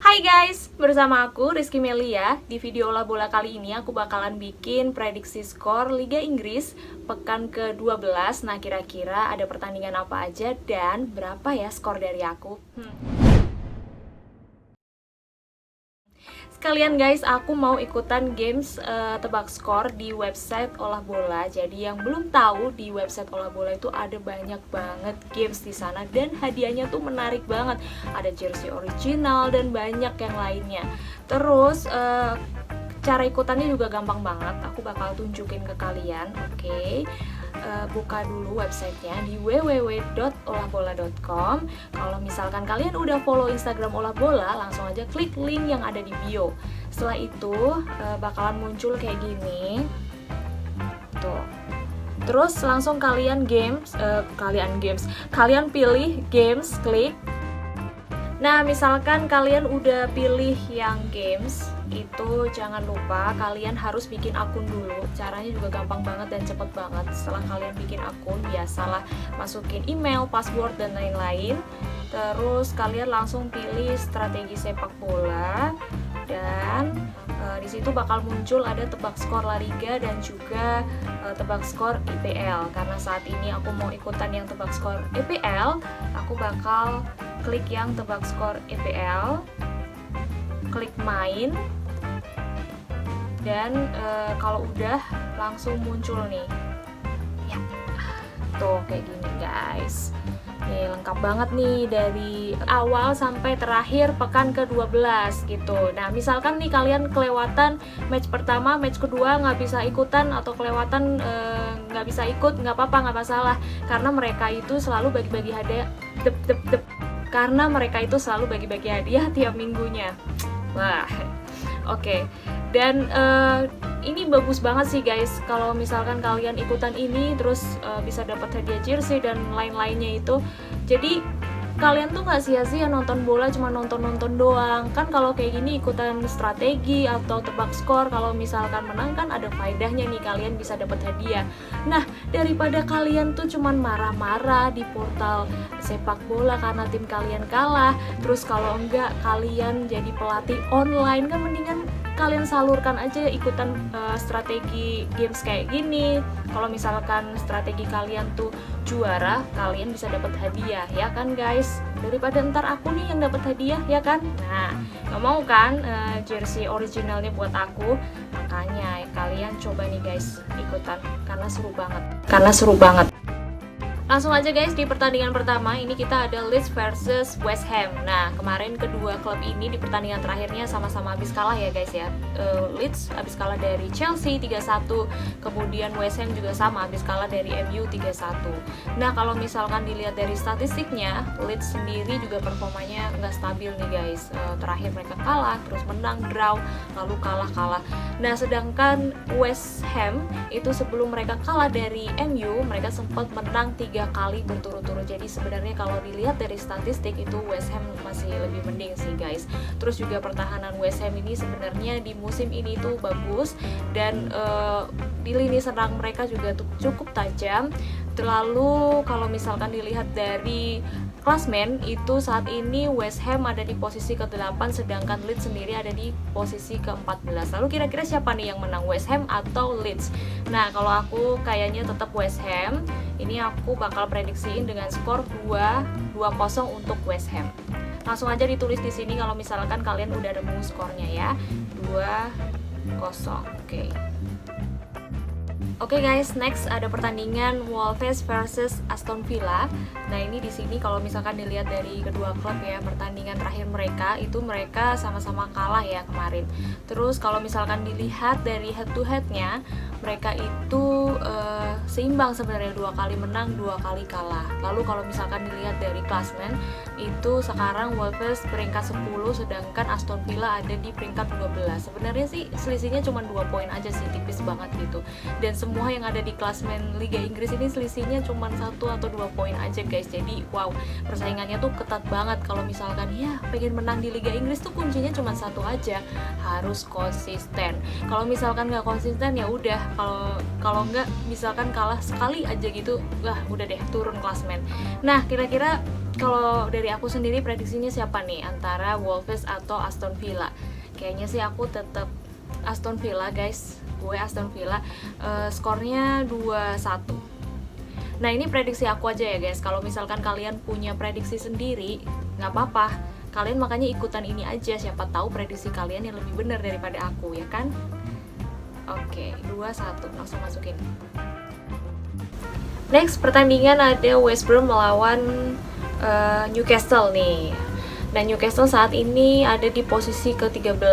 Hai guys, bersama aku Rizky Melia. Di video Olah Bola kali ini aku bakalan bikin prediksi skor Liga Inggris pekan ke-12. Nah, kira-kira ada pertandingan apa aja dan berapa ya skor dari aku? Sekalian guys, aku mau ikutan games tebak skor di website Olah Bola. Jadi yang belum tahu, di website Olah Bola itu ada banyak banget games di sana dan hadiahnya tuh menarik banget. Ada jersey original dan banyak yang lainnya. Terus cara ikutannya juga gampang banget. Aku bakal tunjukin ke kalian. Oke. Buka dulu websitenya di www.olahbola.com. Kalau misalkan kalian udah follow Instagram Olah Bola, langsung aja klik link yang ada di bio. Setelah itu bakalan muncul kayak gini tuh. Terus langsung kalian pilih games, klik. Nah, misalkan kalian udah pilih yang games, itu jangan lupa kalian harus bikin akun dulu. Caranya juga gampang banget dan cepet banget. Setelah kalian bikin akun, biasalah masukin email, password, dan lain-lain. Terus kalian langsung pilih strategi sepak bola. Dan di situ bakal muncul ada tebak skor La Liga dan juga tebak skor EPL. Karena saat ini aku mau ikutan yang tebak skor EPL, aku bakal klik yang tebak skor EPL, klik main, dan kalau udah langsung muncul nih ya, tuh kayak gini guys. Nih lengkap banget nih dari awal sampai terakhir pekan ke-12 gitu. Nah, misalkan nih kalian kelewatan match pertama, match kedua nggak bisa ikutan, atau kelewatan nggak bisa ikut, nggak apa-apa, nggak masalah, karena mereka itu selalu bagi-bagi hadiah tiap minggunya. Wah, oke. Dan ini bagus banget sih guys, kalau misalkan kalian ikutan ini terus bisa dapat hadiah jersey dan lain-lainnya itu. Jadi kalian tuh nggak sia-sia nonton bola cuma nonton-nonton doang. Kan kalau kayak gini ikutan strategi atau tebak skor, kalau misalkan menang kan ada faedahnya nih, kalian bisa dapat hadiah. Nah, daripada kalian tuh cuman marah-marah di portal sepak bola karena tim kalian kalah, terus kalau enggak kalian jadi pelatih online, kan mendingan kalian salurkan aja ikutan strategi games kayak gini. Kalau misalkan strategi kalian tuh juara, kalian bisa dapat hadiah, ya kan guys? Daripada ntar aku nih yang dapat hadiah, ya kan? Nah, nggak mau kan jersey originalnya buat aku? Makanya kalian coba nih guys ikutan, karena seru banget. Langsung aja guys, di pertandingan pertama ini kita ada Leeds versus West Ham. Nah, kemarin kedua klub ini di pertandingan terakhirnya sama-sama habis kalah ya guys ya. Leeds habis kalah dari Chelsea 3-1, kemudian West Ham juga sama habis kalah dari MU 3-1. Nah, kalau misalkan dilihat dari statistiknya, Leeds sendiri juga performanya nggak stabil nih guys. Terakhir mereka kalah, terus menang, draw, lalu kalah. Nah, sedangkan West Ham itu sebelum mereka kalah dari MU, mereka sempat menang 3 kali berturut-turut. Jadi sebenarnya kalau dilihat dari statistik itu West Ham masih lebih mending sih guys. Terus juga pertahanan West Ham ini sebenarnya di musim ini tuh bagus, dan di lini serang mereka juga cukup tajam. Lalu kalau misalkan dilihat dari klasmen itu saat ini West Ham ada di posisi ke-8, sedangkan Leeds sendiri ada di posisi ke-14. Lalu kira-kira siapa nih yang menang, West Ham atau Leeds? Nah, kalau aku kayaknya tetap West Ham. Ini aku bakal prediksiin dengan skor 2-0 untuk West Ham. Langsung aja ditulis di sini kalau misalkan kalian udah nemu skornya ya. 2-0. Oke guys, next ada pertandingan Wolves versus Aston Villa. Nah, ini di sini kalau misalkan dilihat dari kedua klub ya, pertandingan terakhir mereka itu mereka sama-sama kalah ya kemarin. Terus kalau misalkan dilihat dari head to head-nya, mereka itu seimbang sebenarnya, 2 kali menang, 2 kali kalah. Lalu kalau misalkan dilihat dari klasmen, itu sekarang Wolves peringkat 10, sedangkan Aston Villa ada di peringkat 12. Sebenarnya sih selisihnya cuma 2 poin aja sih, tipis banget gitu. Dan semua yang ada di klasmen Liga Inggris ini selisihnya cuma 1 atau 2 poin aja guys. Jadi wow, persaingannya tuh ketat banget. Kalau misalkan ya pengen menang di Liga Inggris tuh kuncinya cuma satu aja, harus konsisten. Kalau misalkan nggak konsisten ya udah, kalau nggak misalkan kalah sekali aja gitu, udah deh turun klasmen. Nah, kira-kira kalau dari aku sendiri prediksinya siapa nih antara Wolves atau Aston Villa? Kayaknya sih aku tetap Aston Villa guys, gue Aston Villa. Skornya 2-1. Nah ini prediksi aku aja ya guys, kalau misalkan kalian punya prediksi sendiri nggak apa-apa, kalian makanya ikutan ini aja, siapa tahu prediksi kalian yang lebih benar daripada aku ya kan. Oke, 2-1 langsung masukin. Next pertandingan ada West Brom melawan Newcastle nih. Nah Newcastle saat ini ada di posisi ke-13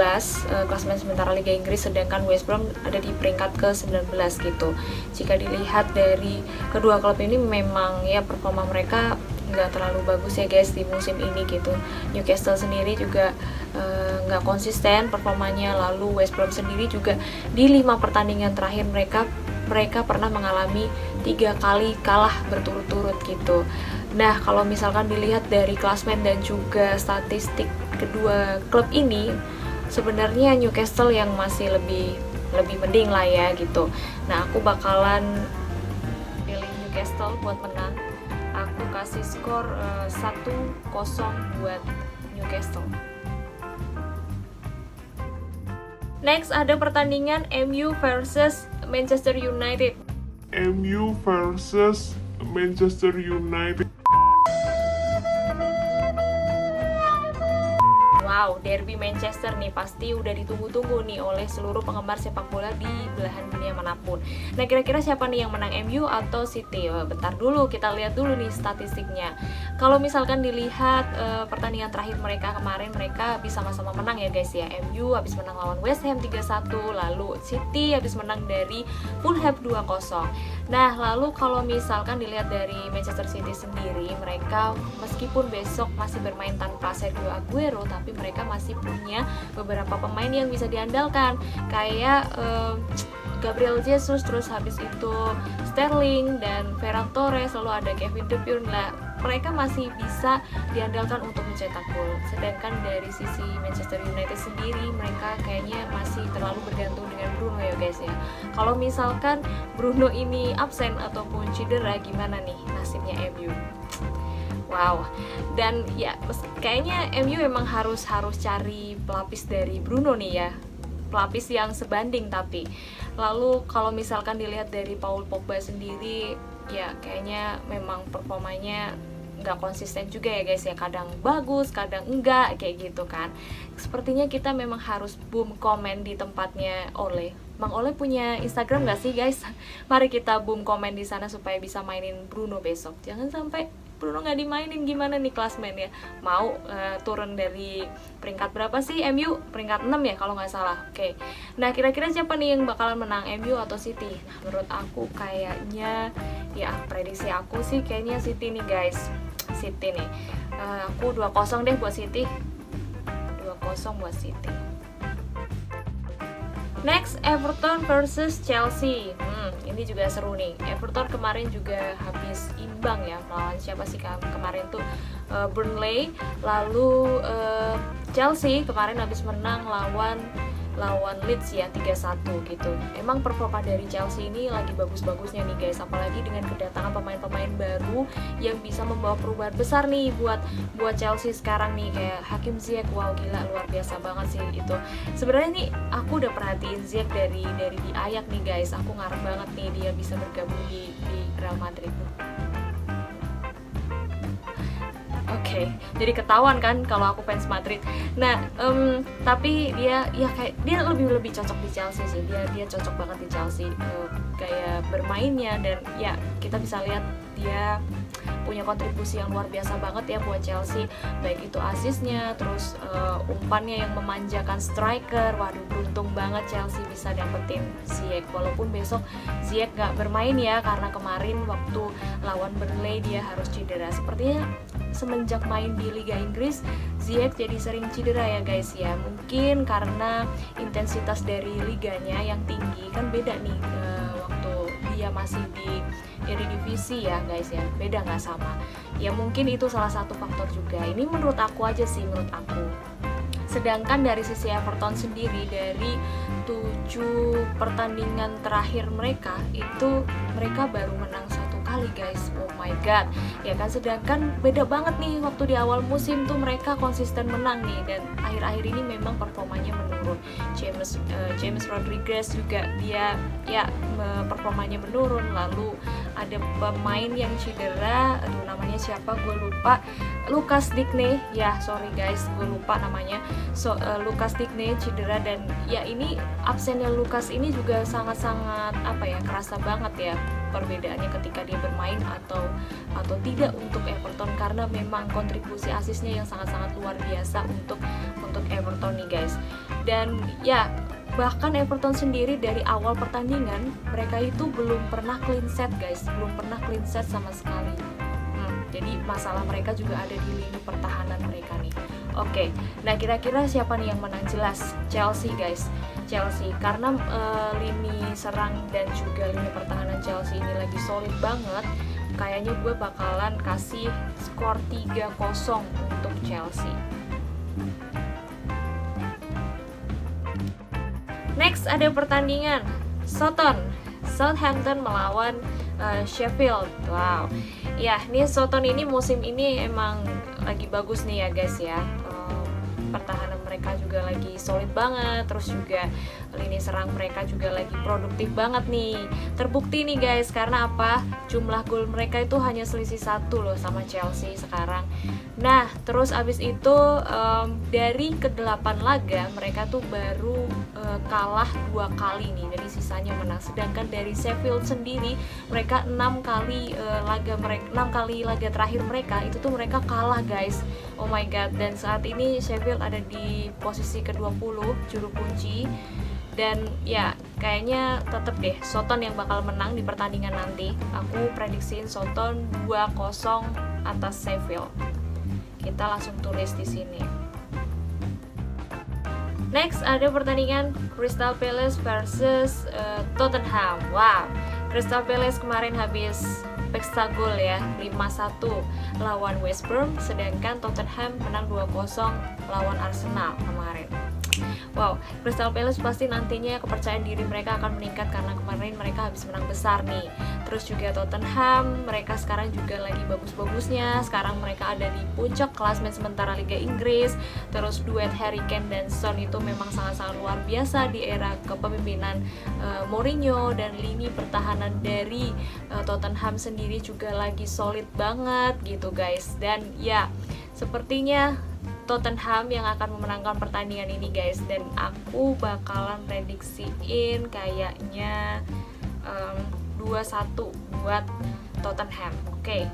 klasemen sementara Liga Inggris, sedangkan West Brom ada di peringkat ke-19 gitu. Jika dilihat dari kedua klub ini memang ya performa mereka nggak terlalu bagus ya guys di musim ini gitu. Newcastle sendiri juga nggak konsisten performanya, lalu West Brom sendiri juga di 5 pertandingan terakhir mereka pernah mengalami 3 kali kalah berturut-turut gitu. Nah, kalau misalkan dilihat dari klasmen dan juga statistik kedua klub ini, sebenarnya Newcastle yang masih lebih mending lah ya gitu. Nah, aku bakalan pilih Newcastle buat menang. Aku kasih skor 1-0 buat Newcastle. Next ada pertandingan MU versus Manchester United. MU versus Manchester United. Wow, derby Manchester nih pasti udah ditunggu-tunggu nih oleh seluruh penggemar sepak bola di belahan dunia manapun. Nah, kira-kira siapa nih yang menang, MU atau City? Bentar dulu, kita lihat dulu nih statistiknya. Kalau misalkan dilihat pertandingan terakhir mereka kemarin, mereka habis sama-sama menang ya guys ya. MU habis menang lawan West Ham 3-1, lalu City habis menang dari Fulham 2-0. Nah, lalu kalau misalkan dilihat dari Manchester City sendiri, mereka meskipun besok masih bermain tanpa Sergio Aguero, tapi mereka masih punya beberapa pemain yang bisa diandalkan, kayak Gabriel Jesus, terus habis itu Sterling dan Ferran Torres, lalu ada Kevin De Bruyne. Nah, mereka masih bisa diandalkan untuk mencetak gol. Sedangkan dari sisi Manchester United sendiri, mereka kayaknya masih terlalu bergantung dengan Bruno ya guys ya. Kalau misalkan Bruno ini absen ataupun cedera, gimana nih nasibnya MU? Wow, dan ya kayaknya MU memang harus cari pelapis dari Bruno nih ya, pelapis yang sebanding. Tapi lalu kalau misalkan dilihat dari Paul Pogba sendiri, ya kayaknya memang performanya nggak konsisten juga ya guys ya, kadang bagus kadang enggak kayak gitu kan. Sepertinya kita memang harus boom komen di tempatnya Ole. Bang Ole punya Instagram nggak sih guys? Mari kita boom komen di sana supaya bisa mainin Bruno besok. Jangan sampai Bruno nggak dimainin, gimana nih klasmen ya? Mau turun dari peringkat berapa sih MU? Peringkat 6 ya kalau nggak salah. Oke. Nah, kira-kira siapa nih yang bakalan menang, MU atau City? Nah, menurut aku kayaknya ya prediksi aku sih kayaknya City nih guys. City nih. Aku 2-0 deh buat City. 2-0 buat City. Next, Everton versus Chelsea. Ini juga seru nih. Everton kemarin juga habis imbang ya melawan siapa sih kemarin tuh Burnley. Lalu Chelsea kemarin habis menang lawan Leeds ya 3-1 gitu. Emang performa dari Chelsea ini lagi bagus-bagusnya nih guys, apalagi dengan kedatangan pemain-pemain baru yang bisa membawa perubahan besar nih buat Chelsea sekarang nih, kayak Hakim Ziyech. Wow, gila, luar biasa banget sih itu. Sebenarnya nih aku udah perhatiin Ziyech dari di Ajax nih guys. Aku ngarep banget nih dia bisa bergabung di Real Madrid. Oke, jadi ketahuan kan kalau aku fans Madrid. Nah, tapi dia lebih cocok di Chelsea sih. Dia cocok banget di Chelsea, kayak bermainnya, dan ya kita bisa lihat dia punya kontribusi yang luar biasa banget ya buat Chelsea, baik itu asisnya, terus umpannya yang memanjakan striker. Waduh, beruntung banget Chelsea bisa dapetin Ziyech, walaupun besok Ziyech gak bermain ya, karena kemarin waktu lawan Burnley dia harus cedera. Sepertinya semenjak main di Liga Inggris, Ziyech jadi sering cedera ya guys ya. Mungkin karena intensitas dari liganya yang tinggi, kan beda nih waktu dia masih di Eredivisie ya guys ya, beda nggak sama. Ya mungkin itu salah satu faktor juga. Ini menurut aku aja sih, menurut aku. Sedangkan dari sisi Everton sendiri, dari 7 pertandingan terakhir mereka itu mereka baru menang 1 kali sekali guys. Oh my god. Ya kan, sedangkan beda banget nih waktu di awal musim tuh mereka konsisten menang nih, dan akhir-akhir ini memang performanya menurun. James Rodriguez juga dia ya performanya menurun. Lalu ada pemain yang cedera, aduh namanya siapa gue lupa, Lucas Digne ya, sorry guys gue lupa namanya. Lucas Digne cedera, dan ya ini absennya Lucas ini juga sangat-sangat apa ya, kerasa banget ya perbedaannya ketika dia bermain atau tidak untuk Everton, karena memang kontribusi asisnya yang sangat-sangat luar biasa untuk Everton nih guys. Dan ya bahkan Everton sendiri dari awal pertandingan mereka itu belum pernah clean set guys, belum pernah clean set sama sekali. Jadi masalah mereka juga ada di lini pertahanan mereka nih. Oke, nah kira-kira siapa nih yang menang? Jelas Chelsea guys, Chelsea, karena lini serang dan juga lini pertahanan Chelsea ini lagi solid banget. Kayaknya gue bakalan kasih skor 3-0 untuk Chelsea. Next ada pertandingan Southampton melawan Sheffield. Wow. Ya, ini Southampton ini musim ini emang lagi bagus nih ya guys ya. Pertahanan mereka juga lagi solid banget, terus juga lini serang mereka juga lagi produktif banget nih. Terbukti nih guys, karena apa? Jumlah gol mereka itu hanya selisih 1 loh sama Chelsea sekarang. Nah, terus abis itu dari ke-8 laga mereka tuh baru kalah 2 kali nih, dari sisanya menang. Sedangkan dari Sheffield sendiri mereka 6 kali laga terakhir mereka itu tuh mereka kalah guys. Oh my god. Dan saat ini Sheffield ada di posisi ke-20 juru kunci, dan ya kayaknya tetep deh Southampton yang bakal menang di pertandingan nanti. Aku prediksiin Southampton 2-0 atas Sheffield. Kita langsung tulis di sini. Next ada pertandingan Crystal Palace versus Tottenham. Wow, Crystal Palace kemarin habis pesta gol ya, 5-1 lawan West Brom, sedangkan Tottenham menang 2-0 lawan Arsenal kemarin. Wow, Crystal Palace pasti nantinya kepercayaan diri mereka akan meningkat karena kemarin mereka habis menang besar nih. Terus juga Tottenham, mereka sekarang juga lagi bagus-bagusnya. Sekarang mereka ada di puncak klasemen sementara Liga Inggris. Terus duet Harry Kane dan Son itu memang sangat-sangat luar biasa di era kepemimpinan Mourinho, dan lini pertahanan dari Tottenham sendiri juga lagi solid banget gitu guys. Dan ya, sepertinya Tottenham yang akan memenangkan pertandingan ini guys, dan aku bakalan prediksiin kayaknya 2-1 buat Tottenham. Oke.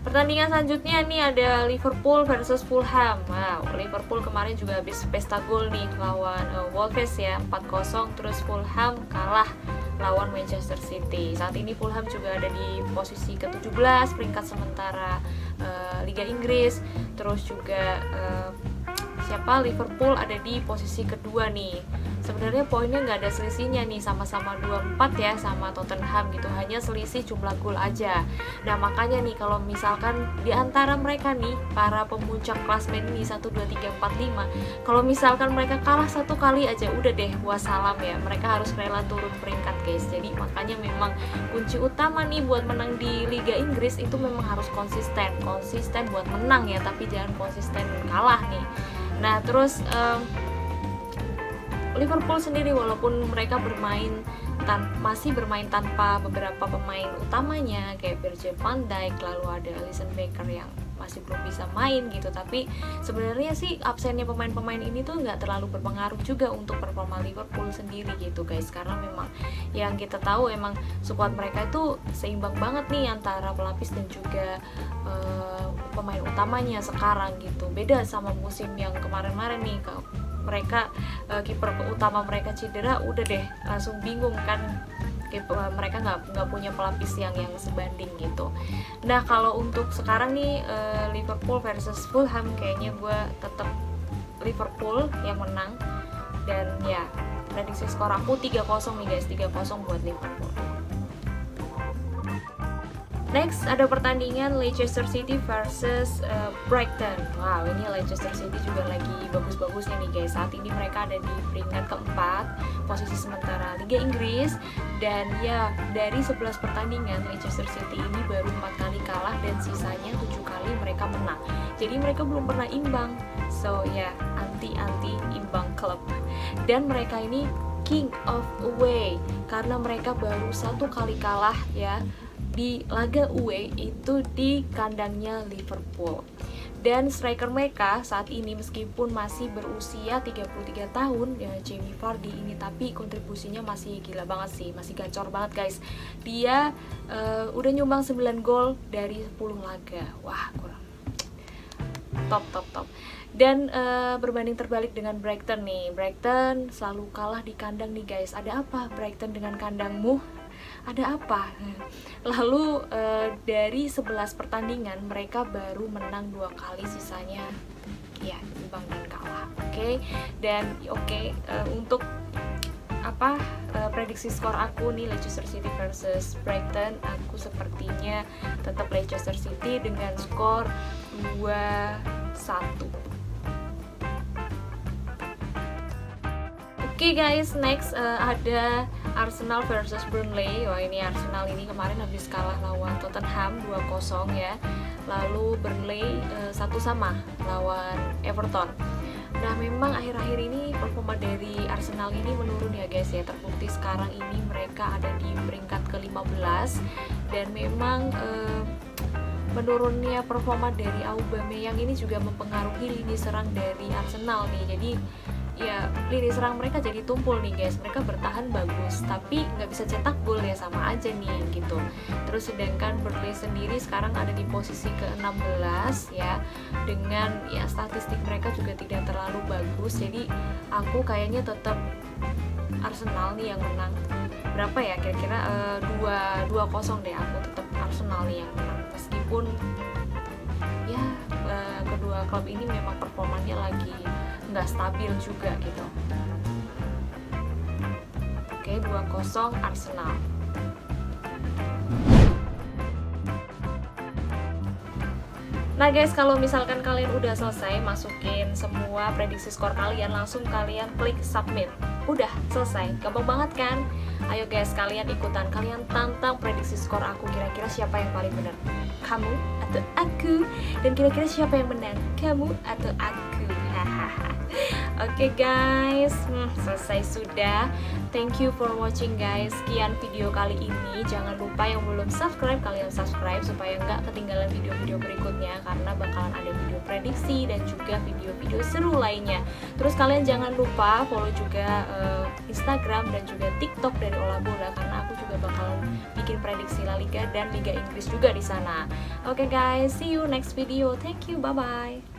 Pertandingan selanjutnya nih ada Liverpool versus Fulham. Wow, Liverpool kemarin juga habis pesta gol nih lawan Wolves ya, 4-0. Terus Fulham kalah lawan Manchester City. Saat ini Fulham juga ada di posisi ke-17 peringkat sementara Liga Inggris. Terus juga Liverpool ada di posisi kedua nih. Sebenarnya poinnya nggak ada selisihnya nih, sama-sama 24 ya sama Tottenham gitu, hanya selisih jumlah gol aja. Nah makanya nih kalau misalkan di antara mereka nih para pemuncak klasemen ini 1, 2, 3, 4, 5, kalau misalkan mereka kalah 1 kali aja udah deh wassalam ya, mereka harus rela turun peringkat guys. Jadi makanya memang kunci utama nih buat menang di Liga Inggris itu memang harus konsisten buat menang ya, tapi jangan konsisten kalah nih. Nah terus Liverpool sendiri walaupun mereka masih bermain tanpa beberapa pemain utamanya kayak Virgil van Dijk, lalu ada Alisson Becker yang masih belum bisa main gitu, tapi sebenarnya sih absennya pemain-pemain ini tuh nggak terlalu berpengaruh juga untuk performa Liverpool sendiri gitu guys, karena memang yang kita tahu emang skuad mereka itu seimbang banget nih antara pelapis dan juga pemain utamanya sekarang gitu. Beda sama musim yang kemarin-kemarin nih, mereka kiper utama mereka cedera, udah deh langsung bingung kan, mereka nggak punya pelapis yang sebanding gitu. Nah kalau untuk sekarang nih Liverpool versus Fulham, kayaknya gue tetap Liverpool yang menang, dan ya prediksi skor aku 3-0 nih guys, 3-0 buat Liverpool. Next ada pertandingan Leicester City versus Brighton. Wow, ini Leicester City juga lagi bagus-bagusnya nih guys. Saat ini mereka ada di peringkat keempat, posisi sementara Liga Inggris. Dan ya, dari 11 pertandingan Leicester City ini baru 4 kali kalah dan sisanya 7 kali mereka menang. Jadi mereka belum pernah imbang. So ya, anti imbang klub. Dan mereka ini king of away karena mereka baru 1 kali kalah ya di laga away itu di kandangnya Liverpool. Dan striker mereka saat ini meskipun masih berusia 33 tahun ya, Jamie Vardy ini, tapi kontribusinya masih gila banget sih, masih gacor banget guys. Dia udah nyumbang 9 gol dari 10 laga. Wah, kurang top. Dan berbanding terbalik dengan Brighton nih. Brighton selalu kalah di kandang nih guys. Ada apa Brighton dengan kandangmu? Ada apa? Lalu dari 11 pertandingan mereka baru menang 2 kali, sisanya ya imbang dan kalah. Oke. Dan untuk prediksi skor aku nih Leicester City versus Brighton, aku sepertinya tetap Leicester City dengan skor 2-1. Oke guys, next ada Arsenal versus Burnley. Wah, ini Arsenal ini kemarin habis kalah lawan Tottenham 2-0 ya. Lalu Burnley 1-1 lawan Everton. Nah, memang akhir-akhir ini performa dari Arsenal ini menurun ya guys ya. Terbukti sekarang ini mereka ada di peringkat ke-15 dan memang menurunnya performa dari Aubameyang ini juga mempengaruhi lini serang dari Arsenal nih. Jadi ya lini serang mereka jadi tumpul nih guys. Mereka bertahan bagus tapi nggak bisa cetak gol ya, sama aja nih gitu. Terus sedangkan Burnley sendiri sekarang ada di posisi ke-16 ya, dengan ya statistik mereka juga tidak terlalu bagus. Jadi aku kayaknya tetap Arsenal nih yang menang. Berapa ya kira-kira 2-0 deh, aku tetap Arsenal nih yang menang. Meskipun ya kedua klub ini memang performanya lagi nggak stabil juga gitu. Oke, 2-0 Arsenal. Nah guys, kalau misalkan kalian udah selesai masukin semua prediksi skor kalian, langsung kalian klik submit. Udah selesai, gampang banget kan? Ayo guys, kalian ikutan, kalian tantang prediksi skor aku. Kira-kira siapa yang paling benar? Kamu atau aku? Dan kira-kira siapa yang menang? Kamu atau aku? Hahaha. Oke guys, selesai sudah. Thank you for watching guys. Sekian video kali ini. Jangan lupa yang belum subscribe, kalian subscribe supaya nggak ketinggalan video-video berikutnya, karena bakalan ada video prediksi dan juga video-video seru lainnya. Terus kalian jangan lupa follow juga Instagram dan juga TikTok dari Olah Bola, karena aku juga bakalan bikin prediksi La Liga dan Liga Inggris juga di sana. Oke guys, see you next video. Thank you, bye bye.